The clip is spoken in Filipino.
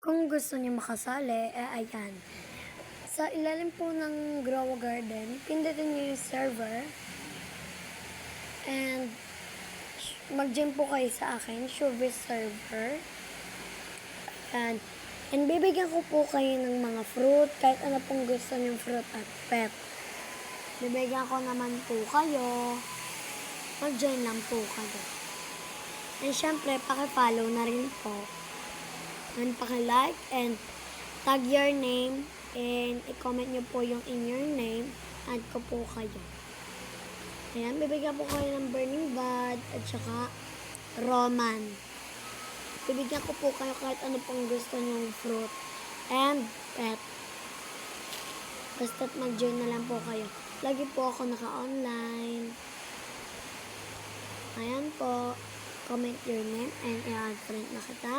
Kung gusto niyo makasali, ayan. Sa ilalim po ng Grow a Garden, pindutin niyo yung server and mag-join po kayo sa akin, Showbiz server. And bibigyan ko po kayo ng mga fruit, kahit ano pong gusto niyong fruit at pet. Bibigyan ko naman po kayo, mag-join lang po kayo. And syempre, paki-follow na rin po. And paki-like and tag your name and i-comment nyo po yung in your name. Add ko po kayo. Ayan, bibigyan po kayo ng Burning Bud at saka Roman. Bibigyan ko po kayo kahit ano pong gusto nyong fruit and pet. Basta't mag-join na lang po kayo. Lagi po ako naka-online. Ayan po. Comment your name and i-add friend na kita.